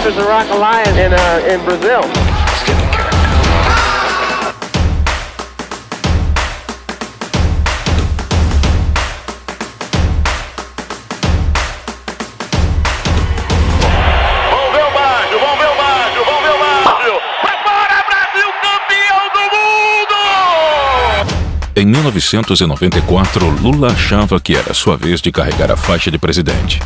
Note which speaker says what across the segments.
Speaker 1: There's a rock lion in Brazil.
Speaker 2: Em 1994, Lula achava que era sua vez de carregar a faixa de presidente.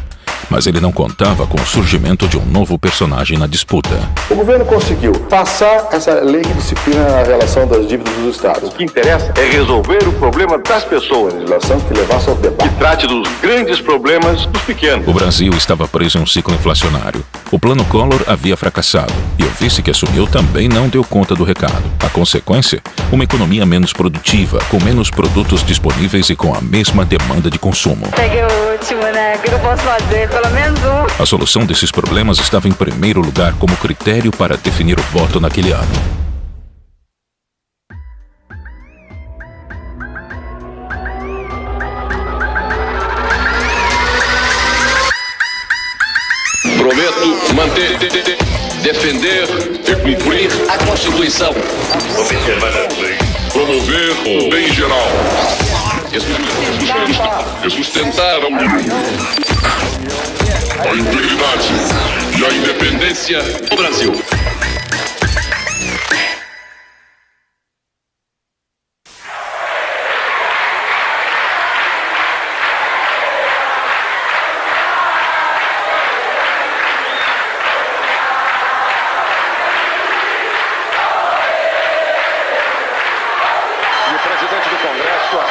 Speaker 2: Mas ele não contava com o surgimento de um novo personagem na disputa.
Speaker 3: O governo conseguiu passar essa lei que disciplina a relação das dívidas dos estados.
Speaker 4: O que interessa é resolver o problema das pessoas.
Speaker 3: Legislação que levasse ao debate.
Speaker 4: Que trate dos grandes problemas dos pequenos.
Speaker 2: O Brasil estava preso em um ciclo inflacionário. O plano Collor havia fracassado e o vice que assumiu também não deu conta do recado. A consequência? Uma economia menos produtiva, com menos produtos disponíveis e com a mesma demanda de consumo.
Speaker 5: Peguei o último, né? O que eu posso fazer? Pelo menos um.
Speaker 2: A solução desses problemas estava em primeiro lugar como critério para definir o voto naquele ano.
Speaker 6: Prometo manter, defender e cumprir a Constituição. Promover o bem geral. E sustentar a integridade e a independência do Brasil.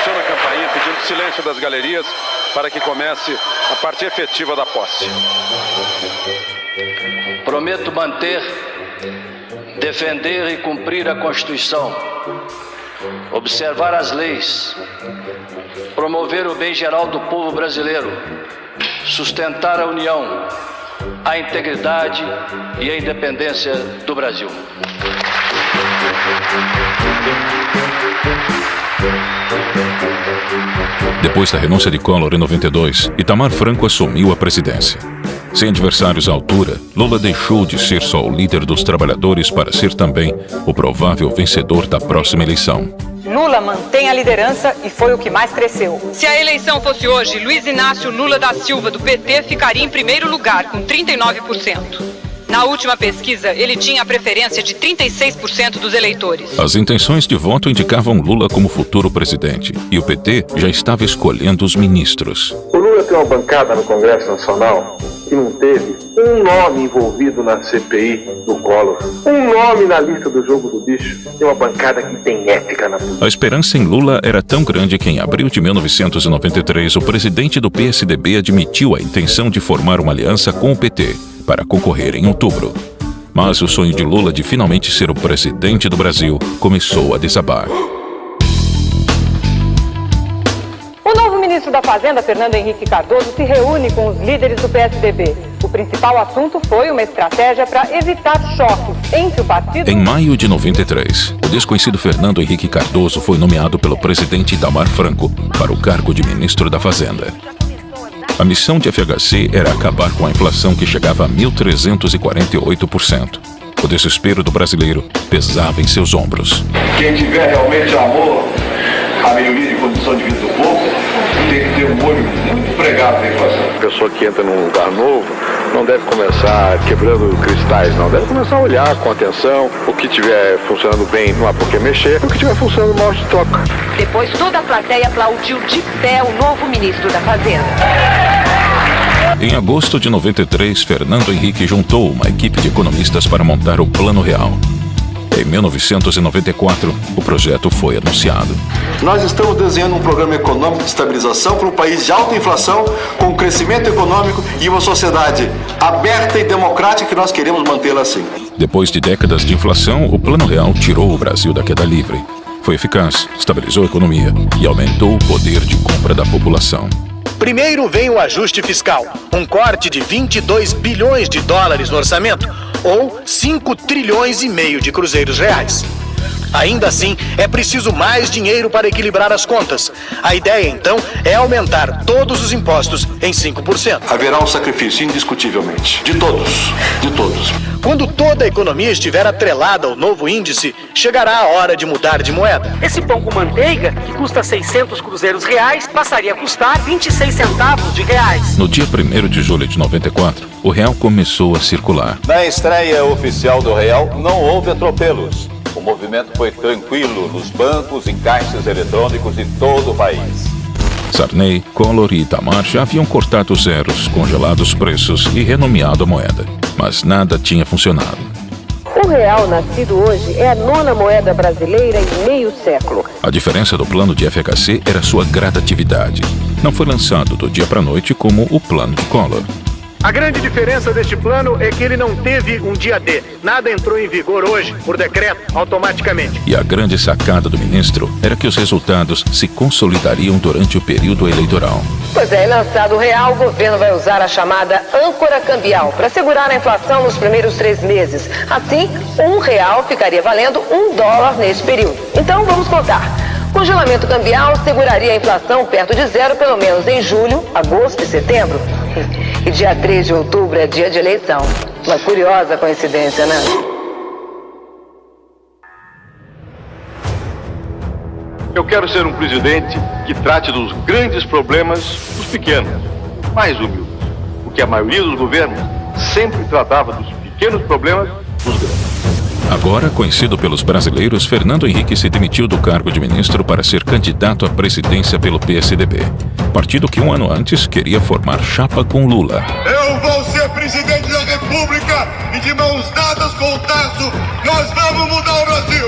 Speaker 7: Aciona a campainha pedindo silêncio das galerias para que comece a parte efetiva da posse.
Speaker 8: Prometo manter, defender e cumprir a Constituição, observar as leis, promover o bem geral do povo brasileiro, sustentar a união, a integridade e a independência do Brasil.
Speaker 2: Depois da renúncia de Collor em 92, Itamar Franco assumiu a presidência. Sem adversários à altura, Lula deixou de ser só o líder dos trabalhadores para ser também o provável vencedor da próxima eleição.
Speaker 9: Lula mantém a liderança e foi o que mais cresceu.
Speaker 10: Se a eleição fosse hoje, Luiz Inácio Lula da Silva, do PT, ficaria em primeiro lugar, com 39%. Na última pesquisa, ele tinha a preferência de 36% dos eleitores.
Speaker 2: As intenções de voto indicavam Lula como futuro presidente, e o PT já estava escolhendo os ministros.
Speaker 3: O Lula tem uma bancada no Congresso Nacional que não teve um nome envolvido na CPI do Collor, um nome na lista do jogo do bicho. Tem uma bancada que tem ética na política.
Speaker 2: A esperança em Lula era tão grande que em abril de 1993, o presidente do PSDB admitiu a intenção de formar uma aliança com o PT para concorrer em outubro. Mas o sonho de Lula de finalmente ser o presidente do Brasil começou a desabar.
Speaker 9: O novo ministro da Fazenda, Fernando Henrique Cardoso, se reúne com os líderes do PSDB. O principal assunto foi uma estratégia para evitar choques entre o partido...
Speaker 2: Em maio de 93, o desconhecido Fernando Henrique Cardoso foi nomeado pelo presidente Itamar Franco para o cargo de ministro da Fazenda. A missão de FHC era acabar com a inflação que chegava a 1.348%. O desespero do brasileiro pesava em seus ombros.
Speaker 4: Quem tiver realmente amor à melhoria de condição de vida do povo tem que ter um olho muito pregado na inflação.
Speaker 3: A pessoa que entra num lugar novo não deve começar quebrando cristais, não. Deve começar a olhar com atenção. O que estiver funcionando bem não há por que mexer. O que estiver funcionando mal se troca.
Speaker 11: Depois toda a plateia aplaudiu de pé o novo ministro da Fazenda.
Speaker 2: Em agosto de 93, Fernando Henrique juntou uma equipe de economistas para montar o Plano Real. Em 1994, o projeto foi anunciado.
Speaker 12: Nós estamos desenhando um programa econômico de estabilização para um país de alta inflação, com crescimento econômico e uma sociedade aberta e democrática que nós queremos mantê-la assim.
Speaker 2: Depois de décadas de inflação, o Plano Real tirou o Brasil da queda livre. Foi eficaz, estabilizou a economia e aumentou o poder de compra da população.
Speaker 13: Primeiro vem o ajuste fiscal, um corte de 22 bilhões de dólares no orçamento, ou 5 trilhões e meio de cruzeiros reais. Ainda assim, é preciso mais dinheiro para equilibrar as contas. A ideia, então, é aumentar todos os impostos em 5%.
Speaker 12: Haverá um sacrifício, indiscutivelmente. De todos. De todos.
Speaker 13: Quando toda a economia estiver atrelada ao novo índice, chegará a hora de mudar de moeda.
Speaker 14: Esse pão com manteiga, que custa 600 cruzeiros reais, passaria a custar 26 centavos de reais.
Speaker 2: No dia 1º de julho de 94, o real começou a circular.
Speaker 4: Na estreia oficial do real, não houve atropelos. O movimento foi tranquilo nos bancos e caixas eletrônicos de todo o país.
Speaker 2: Sarney, Collor e Itamar já haviam cortado zeros, congelado os preços e renomeado a moeda. Mas nada tinha funcionado.
Speaker 9: O real nascido hoje é a 9ª moeda brasileira em meio século.
Speaker 2: A diferença do plano de FHC era sua gradatividade. Não foi lançado do dia para a noite como o plano de Collor.
Speaker 13: A grande diferença deste plano é que ele não teve um dia D. Nada entrou em vigor hoje, por decreto, automaticamente.
Speaker 2: E a grande sacada do ministro era que os resultados se consolidariam durante o período eleitoral.
Speaker 9: Pois é, lançado o real, o governo vai usar a chamada âncora cambial para segurar a inflação nos primeiros 3 meses. Assim, R$1 ficaria valendo $1 nesse período. Então, vamos contar. Congelamento cambial seguraria a inflação perto de zero, pelo menos em julho, agosto e setembro. E dia 3 de outubro é dia de eleição. Uma curiosa coincidência, né?
Speaker 4: Eu quero ser um presidente que trate dos grandes problemas dos pequenos, mais humildes. Porque a maioria dos governos sempre tratava dos pequenos problemas dos grandes.
Speaker 2: Agora, conhecido pelos brasileiros, Fernando Henrique se demitiu do cargo de ministro para ser candidato à presidência pelo PSDB. Partido que 1 ano antes queria formar chapa com Lula.
Speaker 6: Eu vou ser presidente da República e de mãos dadas com o Tasso, nós vamos mudar o Brasil!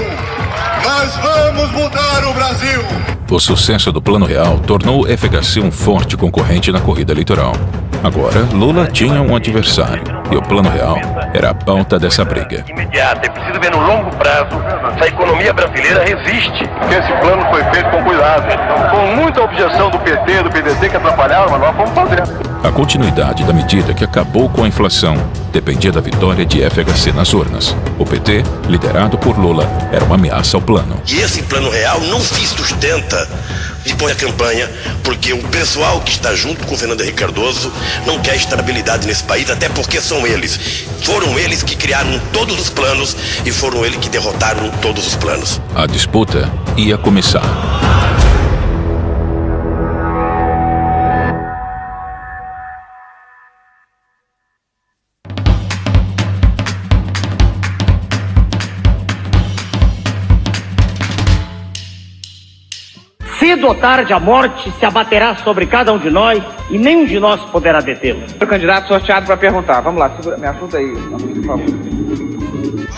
Speaker 6: Nós vamos mudar o Brasil!
Speaker 2: O sucesso do Plano Real tornou o FHC um forte concorrente na corrida eleitoral. Agora, Lula tinha um adversário e o Plano Real era a pauta dessa briga.
Speaker 3: Imediata, é preciso ver no longo prazo se a economia brasileira resiste.
Speaker 4: Esse plano foi feito com cuidado, com muita objeção do PT, do PDT que atrapalharam, mas nós fomos fazendo.
Speaker 2: A continuidade da medida que acabou com a inflação dependia da vitória de FHC nas urnas. O PT, liderado por Lula, era uma ameaça ao plano.
Speaker 15: E esse Plano Real não se sustenta depois da campanha, porque o pessoal que está junto com o Fernando Henrique Cardoso não quer estabilidade nesse país, até porque foram eles que criaram todos os planos e foram eles que derrotaram todos os planos.
Speaker 2: A disputa ia começar.
Speaker 14: Cedo ou tarde, a morte se abaterá sobre cada um de nós e nenhum de nós poderá detê-lo.
Speaker 1: O candidato sorteado para perguntar. Vamos lá, segura, me ajuda aí, por favor.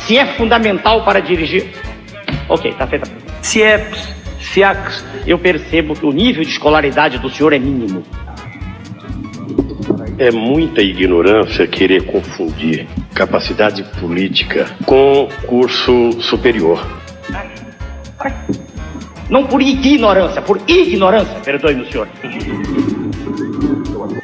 Speaker 14: Se é fundamental para dirigir... Ok, tá feita a pergunta. Eu percebo que o nível de escolaridade do senhor é mínimo.
Speaker 16: É muita ignorância querer confundir capacidade política com curso superior.
Speaker 14: Não por ignorância, perdoe-me, senhor.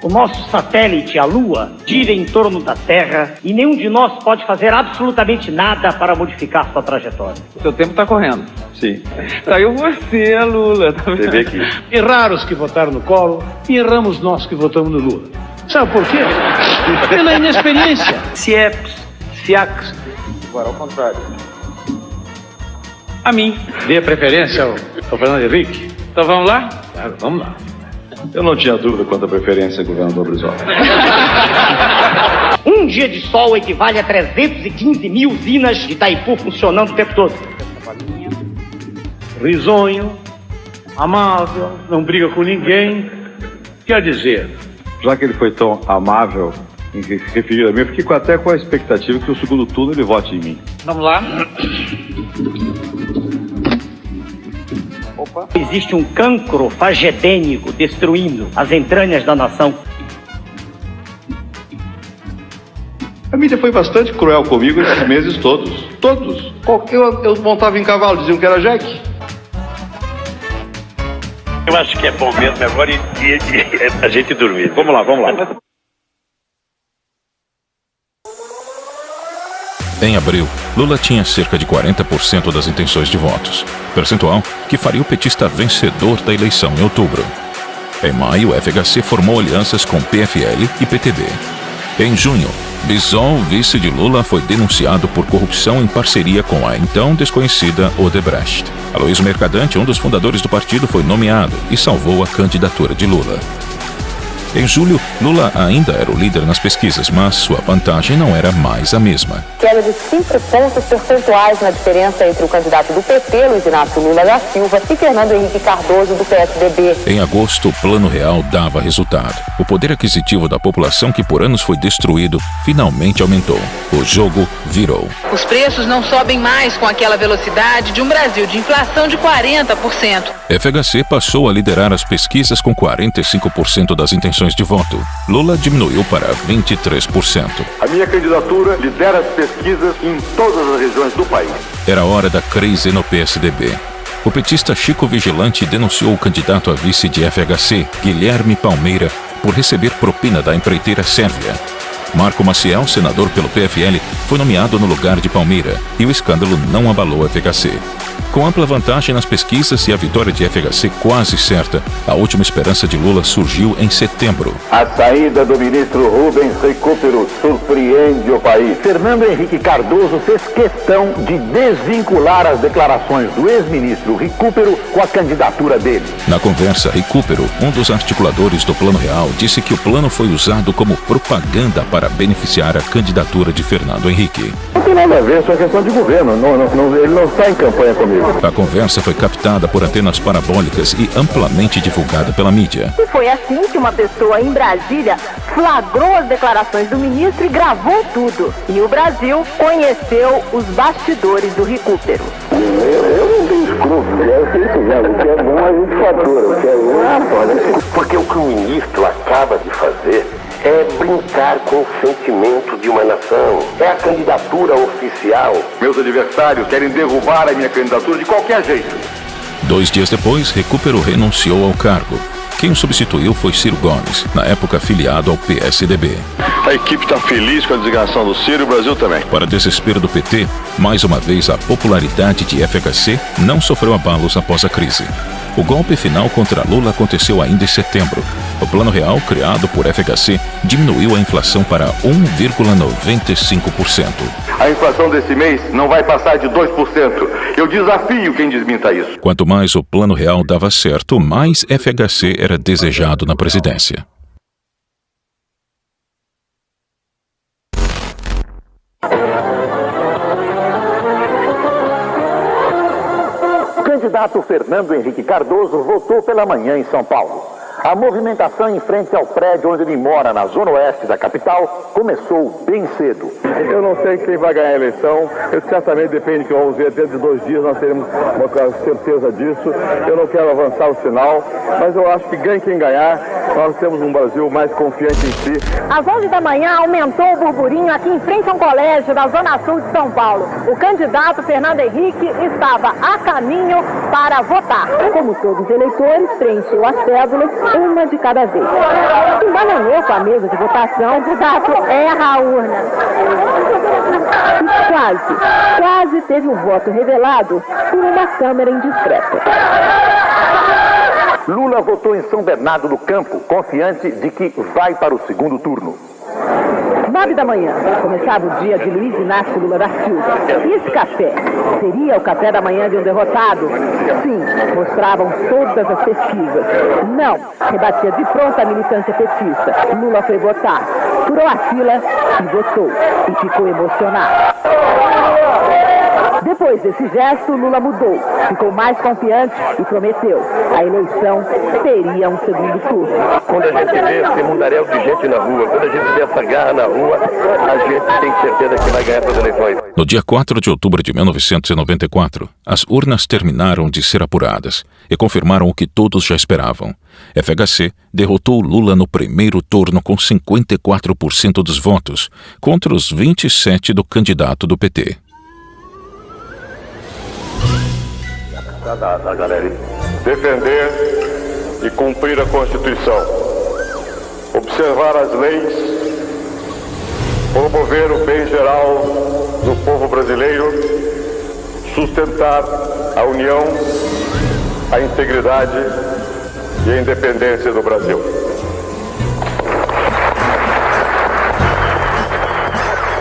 Speaker 14: O nosso satélite, a Lua, gira em torno da Terra e nenhum de nós pode fazer absolutamente nada para modificar sua trajetória.
Speaker 1: O seu tempo está correndo.
Speaker 16: Sim.
Speaker 1: Saiu você, Lula. Tá vendo?
Speaker 16: Você vê aqui.
Speaker 17: Erraram os que votaram no Collor e erramos nós que votamos no Lula. Sabe por quê? Pela inexperiência.
Speaker 1: Agora, ao contrário.
Speaker 17: A mim. Dê preferência ao Fernando Henrique.
Speaker 1: Então vamos lá?
Speaker 17: Vamos lá.
Speaker 16: Eu não tinha dúvida quanto à preferência, governador Brizola.
Speaker 14: Um dia de sol equivale a 315 mil usinas de Itaipu funcionando o tempo todo.
Speaker 17: Risonho, amável, não briga com ninguém. Quer dizer,
Speaker 16: Já que ele foi tão amável em referir a mim, eu fiquei até com a expectativa que no segundo turno ele vote em mim.
Speaker 1: Vamos lá.
Speaker 14: Opa. Existe um cancro fagedênico destruindo as entranhas da nação.
Speaker 16: A mídia foi bastante cruel comigo esses meses todos. Todos. Eu montava em cavalo, diziam que era Jack.
Speaker 15: Eu acho que é bom mesmo agora a gente dormir. Vamos lá.
Speaker 2: Em abril, Lula tinha cerca de 40% das intenções de votos, percentual que faria o petista vencedor da eleição em outubro. Em maio, o FHC formou alianças com PFL e PTB. Em junho, Bisol, vice de Lula, foi denunciado por corrupção em parceria com a então desconhecida Odebrecht. Aloysio Mercadante, um dos fundadores do partido, foi nomeado e salvou a candidatura de Lula. Em julho, Lula ainda era o líder nas pesquisas, mas sua vantagem não era mais a mesma.
Speaker 9: Queda de 5 pontos percentuais na diferença entre o candidato do PT, Luiz Inácio Lula da Silva, e Fernando Henrique Cardoso, do PSDB.
Speaker 2: Em agosto, o Plano Real dava resultado. O poder aquisitivo da população, que por anos foi destruído, finalmente aumentou. O jogo virou.
Speaker 10: Os preços não sobem mais com aquela velocidade de um Brasil de inflação de 40%.
Speaker 2: FHC passou a liderar as pesquisas com 45% das intenções de voto. Lula diminuiu para 23%.
Speaker 3: A minha candidatura lidera as pesquisas em todas as regiões do país.
Speaker 2: Era hora da crise no PSDB. O petista Chico Vigilante denunciou o candidato a vice de FHC, Guilherme Palmeira, por receber propina da empreiteira sérvia. Marco Maciel, senador pelo PFL, foi nomeado no lugar de Palmeira, e o escândalo não abalou a FHC. Com ampla vantagem nas pesquisas e a vitória de FHC quase certa, a última esperança de Lula surgiu em setembro.
Speaker 3: A saída do ministro Rubens Recupero surpreende o país.
Speaker 13: Fernando Henrique Cardoso fez questão de desvincular as declarações do ex-ministro Recupero com a candidatura dele.
Speaker 2: Na conversa, Recupero, um dos articuladores do Plano Real, disse que o plano foi usado como propaganda para beneficiar a candidatura de Fernando Henrique.
Speaker 3: Não tem nada a ver, isso é questão de governo. Ele não está em campanha comigo.
Speaker 2: A conversa foi captada por antenas parabólicas e amplamente divulgada pela mídia.
Speaker 11: E foi assim que uma pessoa em Brasília flagrou as declarações do ministro e gravou tudo. E o Brasil conheceu os bastidores do Recupero.
Speaker 3: Eu não tenho escrúpulos, é isso mesmo. O que é bom a gente fatura, o que é bom Porque o que o ministro acaba de fazer é brincar com o sentimento de uma nação. É a candidatura oficial. Meus adversários querem derrubar a minha candidatura de qualquer jeito.
Speaker 2: 2 dias depois, Recupero renunciou ao cargo. Quem o substituiu foi Ciro Gomes, na época afiliado ao PSDB.
Speaker 4: A equipe está feliz com a designação do Ciro e o Brasil também.
Speaker 2: Para desespero do PT, mais uma vez a popularidade de FHC não sofreu abalos após a crise. O golpe final contra Lula aconteceu ainda em setembro. O Plano Real, criado por FHC, diminuiu a inflação para 1,95%.
Speaker 3: A inflação desse mês não vai passar de 2%. Eu desafio quem desminta isso.
Speaker 2: Quanto mais o Plano Real dava certo, mais FHC era desejado na presidência.
Speaker 13: O candidato Fernando Henrique Cardoso votou pela manhã em São Paulo. A movimentação em frente ao prédio onde ele mora, na zona oeste da capital, começou bem cedo.
Speaker 3: Eu não sei quem vai ganhar a eleição. Isso certamente depende que vamos ver. Dentro de 2 dias nós teremos uma certeza disso. Eu não quero avançar o sinal, mas eu acho que ganhe quem ganhar. Nós temos um Brasil mais confiante em si.
Speaker 11: Às 11 da manhã aumentou o burburinho aqui em frente a um colégio da Zona Sul de São Paulo. O candidato Fernando Henrique estava a caminho para votar. Como todos os eleitores, preencheu as cédulas, uma de cada vez. Se embananou com a mesa de votação, o candidato erra a urna. E quase teve um voto revelado por uma câmera indiscreta.
Speaker 13: Lula votou em São Bernardo do Campo, confiante de que vai para o segundo turno.
Speaker 11: 9 da manhã, começava o dia de Luiz Inácio Lula da Silva. E esse café? Seria o café da manhã de um derrotado? Sim, mostravam todas as pesquisas. Não, rebatia de pronto a militância petista. Lula foi votar, furou a fila e votou. E ficou emocionado. Depois desse gesto, Lula mudou, ficou mais confiante e prometeu: a eleição teria um segundo turno.
Speaker 3: Quando a gente vê esse mundaréu de gente na rua, quando a gente vê essa garra na rua, a gente tem certeza que vai ganhar essas eleições.
Speaker 2: No dia 4 de outubro de 1994, as urnas terminaram de ser apuradas e confirmaram o que todos já esperavam. FHC derrotou Lula no primeiro turno com 54% dos votos, contra os 27% do candidato do PT.
Speaker 3: Da galera. Defender e cumprir a Constituição. Observar as leis. Promover o bem geral do povo brasileiro sustentar a união, a integridade e a independência do Brasil.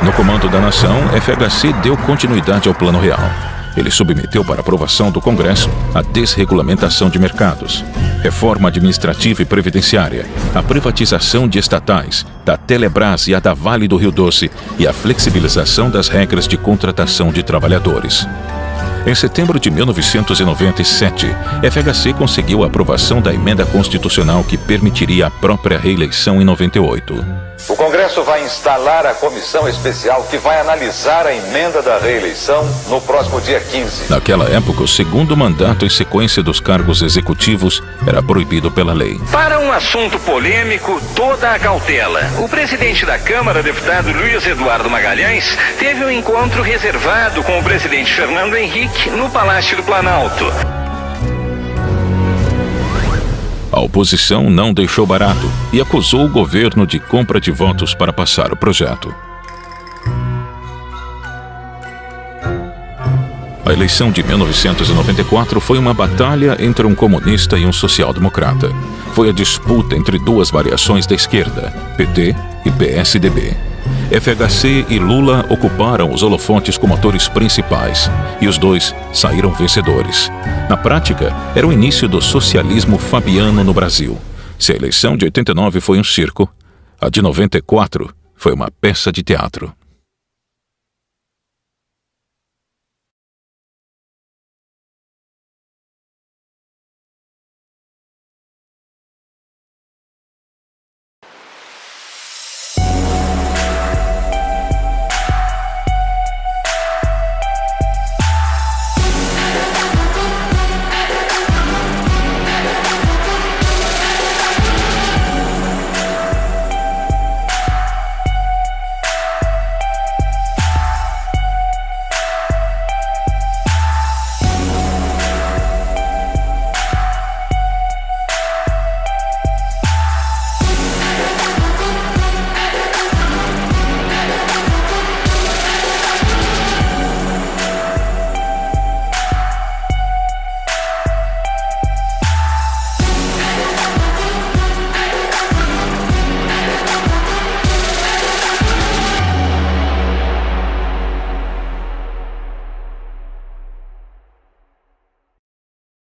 Speaker 2: No comando da nação, FHC deu continuidade ao Plano Real. Ele submeteu para aprovação do Congresso a desregulamentação de mercados, reforma administrativa e previdenciária, a privatização de estatais, da Telebrás e a da Vale do Rio Doce e a flexibilização das regras de contratação de trabalhadores. Em setembro de 1997, FHC conseguiu a aprovação da emenda constitucional que permitiria a própria reeleição em 98.
Speaker 18: O Congresso vai instalar a comissão especial que vai analisar a emenda da reeleição no próximo dia 15.
Speaker 2: Naquela época, o segundo mandato em sequência dos cargos executivos era proibido pela lei.
Speaker 19: Para um assunto polêmico, toda a cautela. O presidente da Câmara, deputado Luiz Eduardo Magalhães, teve um encontro reservado com o presidente Fernando Henrique no Palácio do Planalto.
Speaker 2: A oposição não deixou barato e acusou o governo de compra de votos para passar o projeto. A eleição de 1994 foi uma batalha entre um comunista e um social-democrata. Foi a disputa entre duas variações da esquerda, PT e PSDB. FHC e Lula ocuparam os holofotes como atores principais, e os dois saíram vencedores. Na prática, era o início do socialismo fabiano no Brasil. Se a eleição de 89 foi um circo, a de 94 foi uma peça de teatro.